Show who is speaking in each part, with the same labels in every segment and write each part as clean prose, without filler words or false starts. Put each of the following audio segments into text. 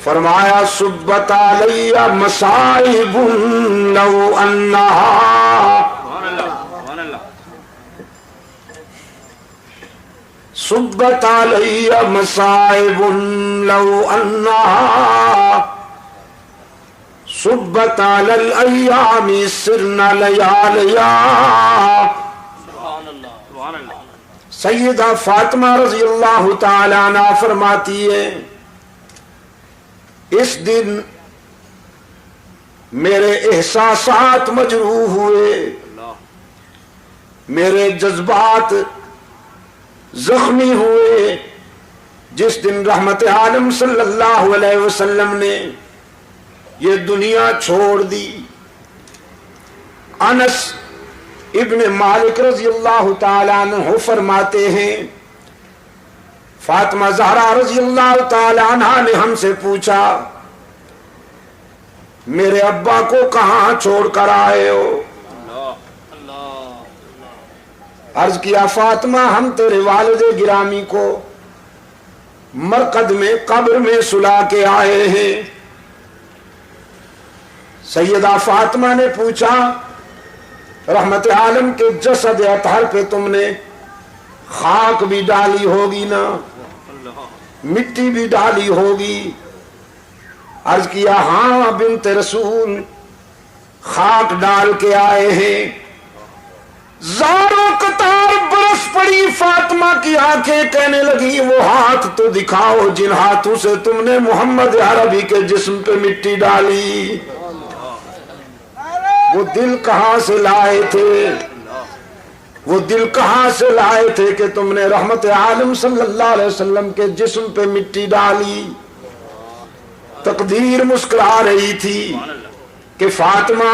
Speaker 1: فرمایا سبت علی مصائب لو انہا، سبت علی مصائب لو انہا سبت علی الایام سرن لیالیا۔ سیدہ فاطمہ رضی اللہ تعالی عنہ فرماتی ہے اس دن میرے احساسات مجروح ہوئے، میرے جذبات زخمی ہوئے، جس دن رحمت عالم صلی اللہ علیہ وسلم نے یہ دنیا چھوڑ دی۔ انس ابن مالک رضی اللہ تعالیٰ عنہ فرماتے ہیں فاطمہ زہرا رضی اللہ تعالیٰ عنہ نے ہم سے پوچھا میرے ابا کو کہاں چھوڑ کر آئے ہو؟ عرض کیا فاطمہ ہم تیرے والد گرامی کو مرقد میں قبر میں سلا کے آئے ہیں۔ سیدہ فاطمہ نے پوچھا رحمت عالم کے جسد اطہر پہ تم نے خاک بھی ڈالی ہوگی نا، مٹی بھی ڈالی ہوگی؟ عرض کیا ہاں بنت رسول خاک ڈال کے آئے ہیں۔ زاروں قطار برس پڑی، فاطمہ کی آنکھیں کہنے لگی وہ ہاتھ تو دکھاؤ جن ہاتھوں سے تم نے محمد عربی کے جسم پہ مٹی ڈالی، وہ دل کہاں سے لائے تھے، وہ دل کہاں سے لائے تھے کہ تم نے رحمت عالم صلی اللہ علیہ وسلم کے جسم پہ مٹی ڈالی؟ تقدیر مسکرا رہی تھی کہ فاطمہ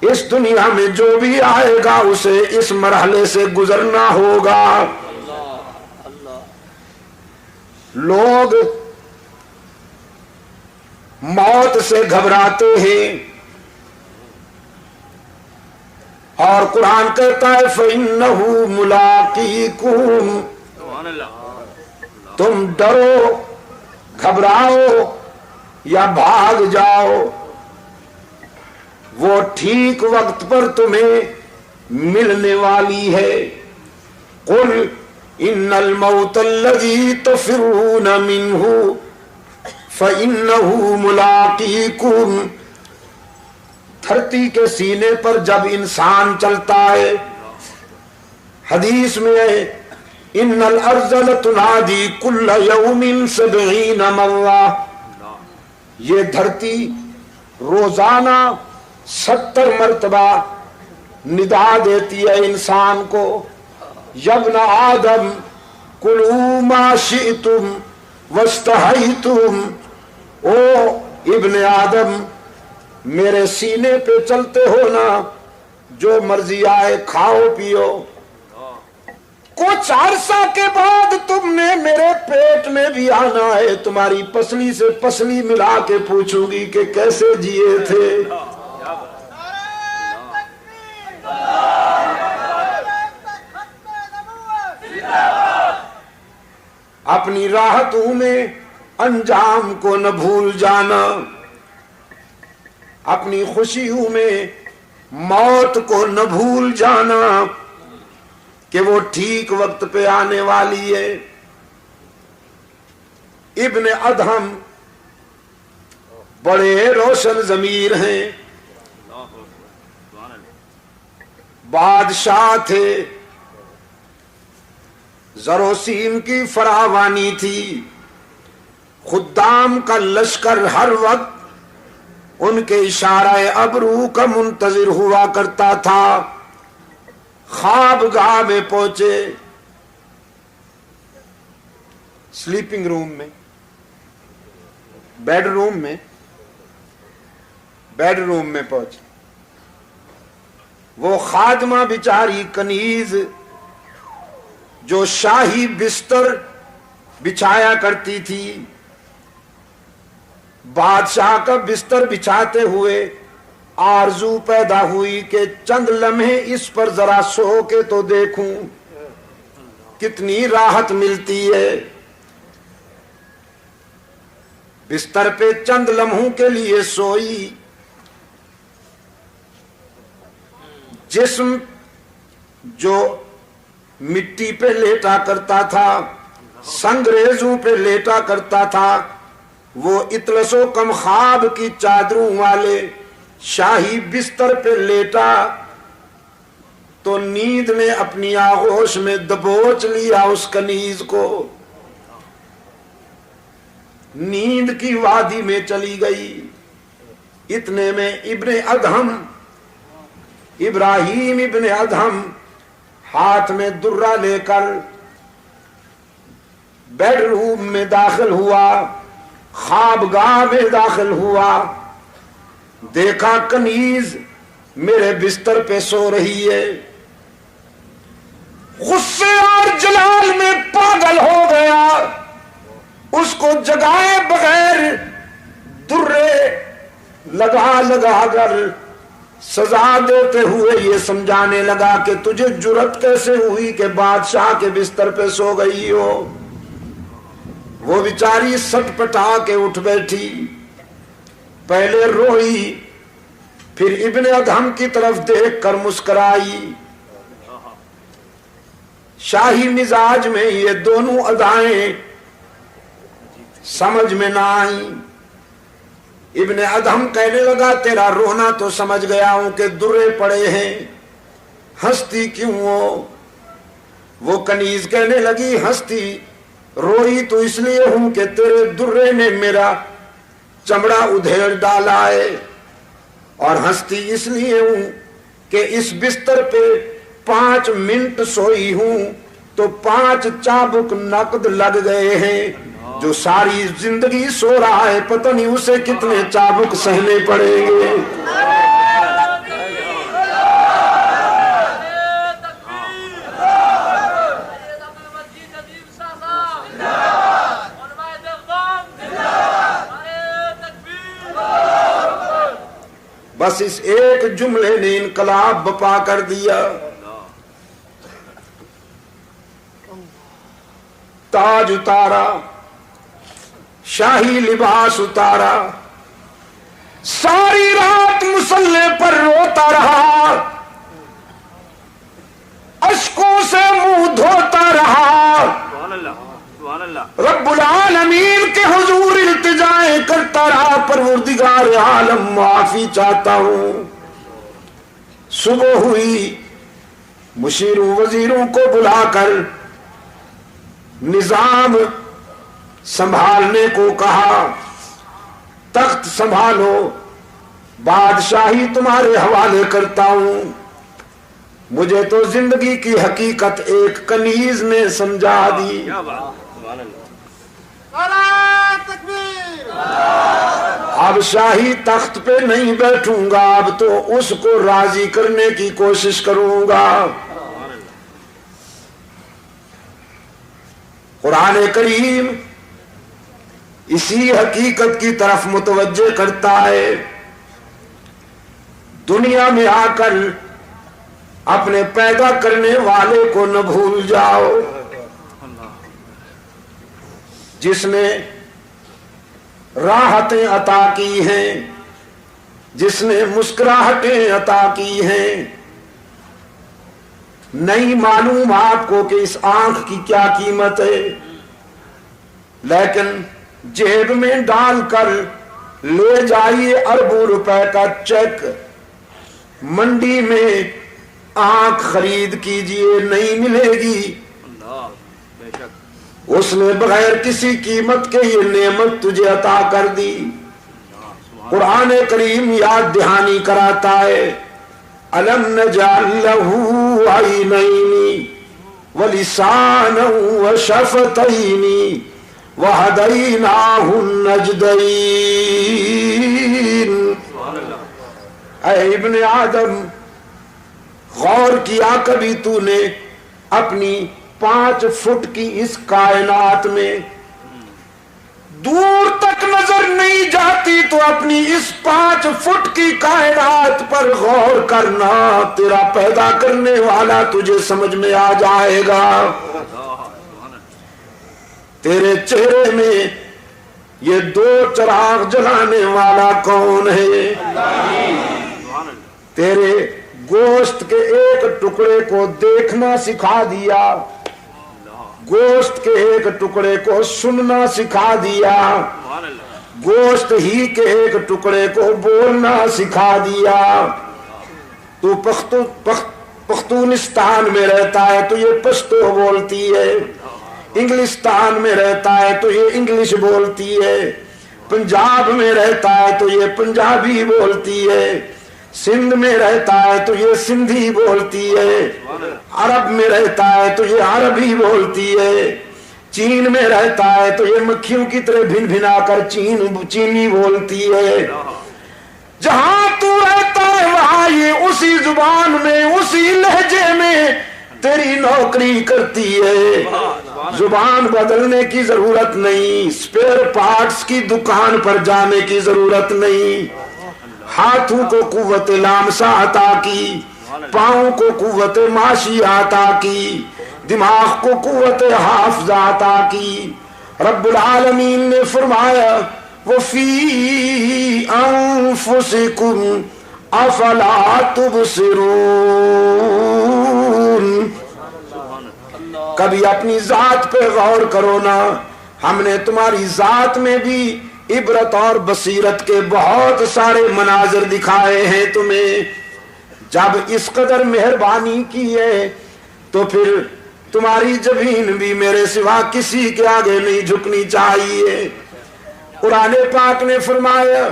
Speaker 1: اس دنیا میں جو بھی آئے گا اسے اس مرحلے سے گزرنا ہوگا۔ لوگ موت سے گھبراتے ہیں اور قرآن کہتا ہے فَإِنَّهُ مُلَاقِيكُمْ، تم ڈرو گھبراؤ یا بھاگ جاؤ وہ ٹھیک وقت پر تمہیں ملنے والی ہے۔ قُلْ إِنَّ الْمَوْتَ الَّذِي تَفِرُّونَ مِنْهُ فَإِنَّهُ مُلَاقِيكُمْ، دھرتی کے سینے پر جب انسان چلتا ہے، حدیث میں ہے ان الارض لتنادی کل یوم 70 مرہ، یہ دھرتی روزانہ 70 مرتبہ ندا دیتی ہے انسان کو، یابن آدم کلوا ما شئتم واستحیتم، او ابن آدم میرے سینے پہ چلتے ہو نا، جو مرضی آئے کھاؤ پیو، کچھ عرصہ کے بعد تم نے میرے پیٹ میں بھی آنا ہے، تمہاری پسلی سے پسلی ملا کے پوچھوں گی کہ کیسے جیے تھے۔ اپنی راحتوں میں انجام کو نہ بھول جانا، اپنی خوشیوں میں موت کو نہ بھول جانا کہ وہ ٹھیک وقت پہ آنے والی ہے۔ ابن ادہم بڑے روشن ضمیر ہیں، بادشاہ تھے، زر و سیم کی فراوانی تھی، خدام کا لشکر ہر وقت ان کے اشارہ ابرو کا منتظر ہوا کرتا تھا۔ خواب گاہ میں پہنچے، سلیپنگ روم میں، بیڈ روم میں پہنچے، وہ خادمہ بیچاری کنیز جو شاہی بستر بچھایا کرتی تھی، بادشاہ کا بستر بچھاتے ہوئے آرزو پیدا ہوئی کہ چند لمحے اس پر ذرا سو کے تو دیکھوں کتنی راحت ملتی ہے۔ بستر پہ چند لمحوں کے لیے سوئی، جسم جو مٹی پہ لیٹا کرتا تھا، سنگریزوں پہ لیٹا کرتا تھا، وہ اطلس و کم خواب کی چادروں والے شاہی بستر پہ لیٹا تو نیند نے اپنی آغوش میں دبوچ لیا اس کنیز کو، نیند کی وادی میں چلی گئی۔ اتنے میں ابن ادہم، ابراہیم ابن ادہم ہاتھ میں درہ لے کر بیڈ روم میں داخل ہوا، خوابگاہ میں داخل ہوا، دیکھا کنیز میرے بستر پہ سو رہی ہے، غصے اور جلال میں پاگل ہو گیا، اس کو جگائے بغیر درے لگا لگا کر سزا دیتے ہوئے یہ سمجھانے لگا کہ تجھے جرأت کیسے ہوئی کہ بادشاہ کے بستر پہ سو گئی ہو۔ وہ بیچاری سٹ پٹا کے اٹھ بیٹھی، پہلے روئی، پھر ابن ادہم کی طرف دیکھ کر مسکرائی۔ شاہی مزاج میں یہ دونوں ادائیں سمجھ میں نہ آئیں۔ ابن ادہم کہنے لگا تیرا رونا تو سمجھ گیا ہوں کہ درے پڑے ہیں، ہنستی کیوں ہو؟ وہ کنیز کہنے لگی ہنستی روئی تو اس لیے ہوں کہ تیرے درے نے میرا چمڑا ادھیڑ ڈالا ہے، اور ہنستی اس لیے ہوں کہ اس بستر پہ 5 منٹ سوئی ہوں تو 5 چابک نقد لگ گئے ہیں۔ جو ساری زندگی سو رہا ہے پتہ نہیں اسے کتنے چابک سہنے پڑیں گے۔ بس اس ایک جملے نے انقلاب بپا کر دیا۔ تاج اتارا، شاہی لباس اتارا، ساری رات مصلے پر روتا رہا، اشکوں سے منہ دھوتا رہا، رب العالمین کے حضور التجائیں کرتا رہا، پروردگار عالم معافی چاہتا ہوں۔ صبح ہوئی، مشیروں وزیروں کو بلا کر نظام سنبھالنے کو کہا، تخت سنبھالو، بادشاہی تمہارے حوالے کرتا ہوں۔ مجھے تو زندگی کی حقیقت ایک کنیز نے سمجھا دی۔ اب شاہی تخت پہ نہیں بیٹھوں گا، اب تو اس کو راضی کرنے کی کوشش کروں گا۔ قرآن کریم اسی حقیقت کی طرف متوجہ کرتا ہے۔ دنیا میں آ کر اپنے پیدا کرنے والے کو نہ بھول جاؤ، جس نے راحتیں عطا کی ہیں، جس نے مسکراہٹیں عطا کی ہیں۔ نہیں معلوم آپ کو کہ اس آنکھ کی کیا قیمت ہے، لیکن جیب میں ڈال کر لے جائیے اربوں روپے کا چیک، منڈی میں آنکھ خرید کیجئے، نہیں ملے گی۔ اس نے بغیر کسی قیمت کے یہ نعمت تجھے عطا کر دی۔ قرآن کریم یاد دہانی کراتا ہے، أَلَمْ نَجْعَلْ لَهُ عَيْنَيْنِ وَلِسَانًا وَشَفَتَيْنِ وَهَدَيْنَاهُ النَّجْدَيْنِ۔ اے ابن آدم، غور کیا کبھی تو نے اپنی 5 فٹ کی اس کائنات میں دور تک نظر نہیں جاتی تو اپنی اس 5 فٹ کی کائنات پر غور کرنا، تیرا پیدا کرنے والا تجھے سمجھ میں آ جائے گا۔ تیرے چہرے میں یہ دو چراغ جلانے والا کون ہے؟ تیرے گوشت کے ایک ٹکڑے کو دیکھنا سکھا دیا، گوشت کے ایک ٹکڑے کو سننا سکھا دیا، گوشت ہی کے ایک ٹکڑے کو بولنا سکھا دیا۔ تو پختونستان میں رہتا ہے تو یہ پشتو بولتی ہے، انگلستان میں رہتا ہے تو یہ انگلش بولتی ہے، پنجاب میں رہتا ہے تو یہ پنجابی بولتی ہے، سندھ میں رہتا ہے تو یہ سندھی بولتی ہے، عرب میں رہتا ہے تو یہ عربی بولتی ہے، چین میں رہتا ہے تو یہ مکھیوں کی طرح بھن بھنا کر چینی بولتی ہے۔ جہاں تو رہتا ہے وہاں یہ اسی زبان میں اسی لہجے میں تیری نوکری کرتی ہے۔ زبان بدلنے کی ضرورت نہیں، اسپیئر پارٹس کی دکان پر جانے کی ضرورت نہیں۔ ہاتھوں کو قوت لامسا عطا کی، پاؤں کو قوت ماشی عطا کی، دماغ کو قوت حافظہ عطا کی۔ رب العالمین نے فرمایا وَفِي أَنفُسِكُمْ أَفَلَا تُبْصِرُونَ، کبھی اپنی ذات پہ غور کرو نا، ہم نے تمہاری ذات میں بھی عبرت اور بصیرت کے بہت سارے مناظر دکھائے ہیں تمہیں۔ جب اس قدر مہربانی کی ہے تو پھر تمہاری جبین بھی میرے سوا کسی کے آگے نہیں جھکنی چاہیے۔ قرآن پاک نے فرمایا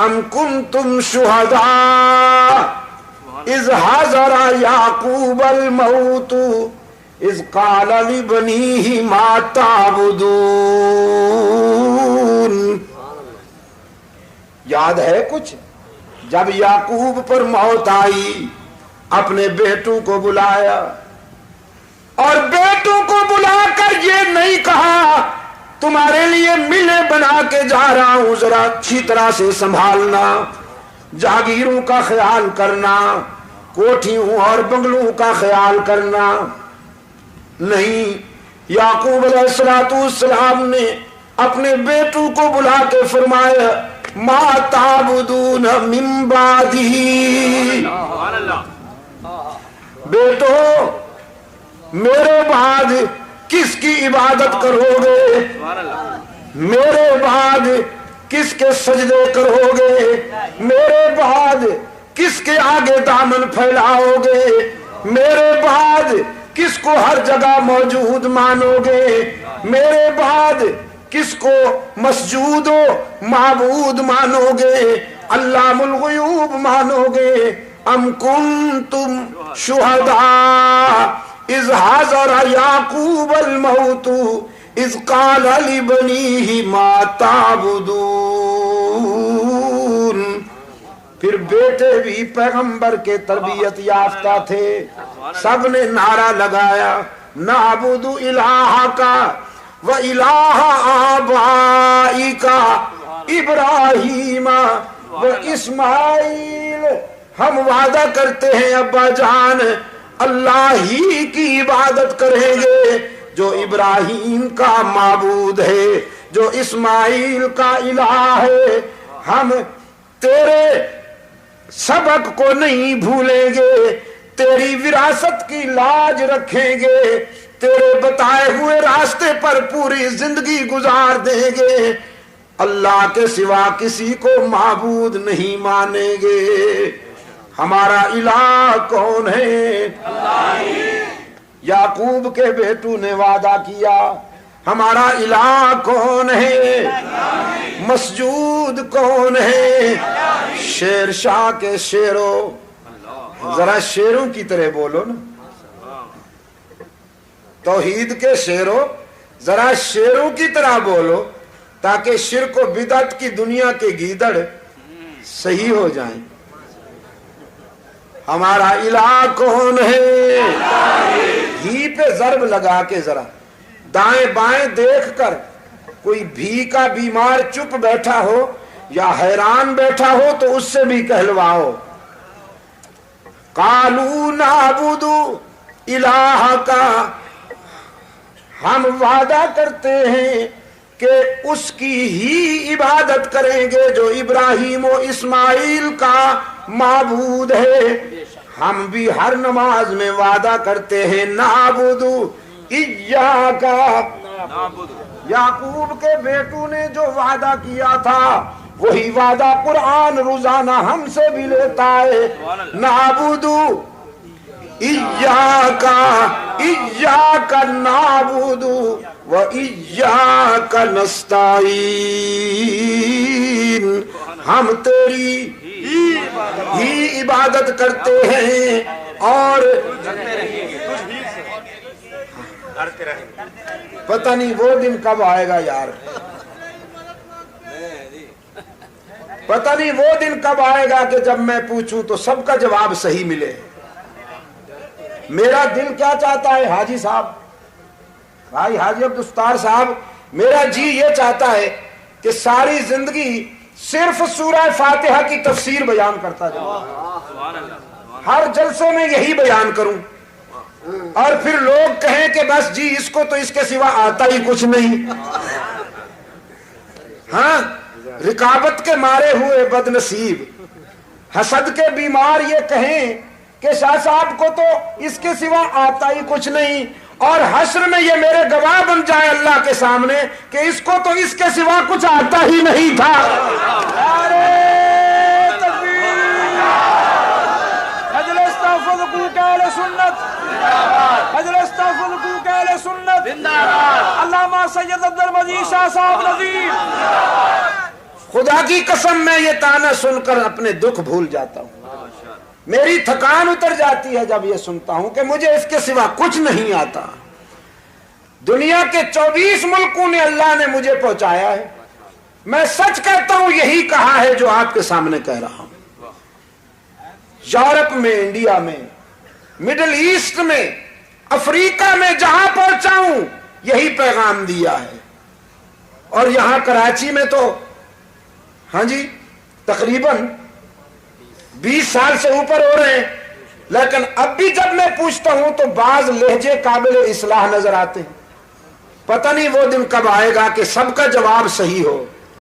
Speaker 1: ام کنتم شہداء اذ حضر یعقوب الموت اذ قال لبنیہ ما تعبدون، یاد ہے کچھ؟ جب یعقوب پر موت آئی اپنے بیٹوں کو بلایا اور بیٹوں کو بلا کر یہ نہیں کہا تمہارے لیے ملے بنا کے جا رہا ہوں، ذرا اچھی طرح سے سنبھالنا، جاگیروں کا خیال کرنا، کوٹھیوں اور بنگلوں کا خیال کرنا۔ نہیں، یعقوب علیہ السلام نے اپنے بیٹوں کو بلا کے فرمایا ما تعبدون من بعدی، بیٹو میرے بعد کس کی عبادت کرو گے، میرے بعد کس کے سجدے کرو گے، میرے بعد کس کے آگے دامن پھیلاؤ گے، میرے بعد کس کو ہر جگہ موجود مانو گے، میرے بعد کس کو مسجود و معبود مانو گے، علام الغیوب مانو گے۔ ام کنتم شہداء اذ حضر یعقوب الموت اذ قال لبنیہ ما تعبدون، پھر بیٹے بھی پیغمبر کے تربیت یافتہ تھے، سب نے نعرہ لگایا نعبد الہک و الہ آبائک ابراہیم و اسماعیل، ہم وعدہ کرتے ہیں ابا جان اللہ ہی کی عبادت کریں گے جو ابراہیم کا معبود ہے، جو اسماعیل کا الہ ہے، ہم تیرے سبق کو نہیں بھولیں گے، تیری وراثت کی لاج رکھیں گے، تیرے بتائے ہوئے راستے پر پوری زندگی گزار دیں گے، اللہ کے سوا کسی کو معبود نہیں مانیں گے۔ ہمارا الہ کون ہے؟ یعقوب کے بیٹوں نے وعدہ کیا ہمارا الہ کون ہے؟ مسجود کون ہے؟ شیر شاہ کے شیروں، ذرا شیروں کی طرح بولو نا، توحید کے شیروں ذرا شیروں کی طرح بولو تاکہ شرک و بدعت کی دنیا کے گیدڑ صحیح ہو جائیں۔ ہمارا الہ کون ہے؟ ہی پہ ضرب لگا کے ذرا دائیں بائیں دیکھ کر کوئی بھی کا بیمار چپ بیٹھا ہو یا حیران بیٹھا ہو تو اس سے بھی کہلواؤ قالوا نعبد الہک، ہم وعدہ کرتے ہیں کہ اس کی ہی عبادت کریں گے جو ابراہیم و اسماعیل کا معبود ہے۔ ہم بھی ہر نماز میں وعدہ کرتے ہیں نعبد ایاک، یعقوب کے بیٹوں نے جو وعدہ کیا تھا وہی وعدہ قرآن روزانہ ہم سے بھی لیتا ہے، نعبد ایاک، ایاک نعبد و ایاک نستعین، ہم تیری ہی عبادت کرتے ہیں اور پتہ نہیں وہ دن کب آئے گا یار، پتہ نہیں وہ دن کب آئے گا کہ جب میں پوچھوں تو سب کا جواب صحیح ملے۔ میرا دل کیا چاہتا ہے حاجی صاحب، بھائی حاجی عبدالستار صاحب، میرا جی یہ چاہتا ہے کہ ساری زندگی صرف سورہ فاتحہ کی تفسیر بیان کرتا جاؤں، ہر جلسے میں یہی بیان کروں، اور پھر لوگ کہیں کہ بس جی اس کو تو اس کے سوا آتا ہی کچھ نہیں۔ ہاں، رکابت کے مارے ہوئے بد نصیب، حسد کے بیمار یہ کہیں کہ شاہ صاحب کو تو اس کے سوا آتا ہی کچھ نہیں، اور حشر میں یہ میرے گواہ بن جائے اللہ کے سامنے کہ اس کو تو اس کے سوا کچھ آتا ہی نہیں تھا۔ مجلس تحفظ حقوق اہل سنت، مجلس تحفظ حقوق اہل سنت، علامہ سید عبدالمجید شاہ صاحب نظیر۔ خدا کی قسم میں یہ تانا سن کر اپنے دکھ بھول جاتا ہوں، میری تھکان اتر جاتی ہے جب یہ سنتا ہوں کہ مجھے اس کے سوا کچھ نہیں آتا۔ دنیا کے 24 ملکوں نے اللہ نے مجھے پہنچایا ہے، میں سچ کہتا ہوں یہی کہا ہے جو آپ کے سامنے کہہ رہا ہوں۔ یورپ میں، انڈیا میں، مڈل ایسٹ میں، افریقہ میں جہاں پہنچا ہوں یہی پیغام دیا ہے، اور یہاں کراچی میں تو ہاں جی تقریباً 20 سال سے اوپر ہو رہے ہیں، لیکن اب بھی جب میں پوچھتا ہوں تو بعض لہجے قابل اصلاح نظر آتے ہیں۔ پتہ نہیں وہ دن کب آئے گا کہ سب کا جواب صحیح ہو۔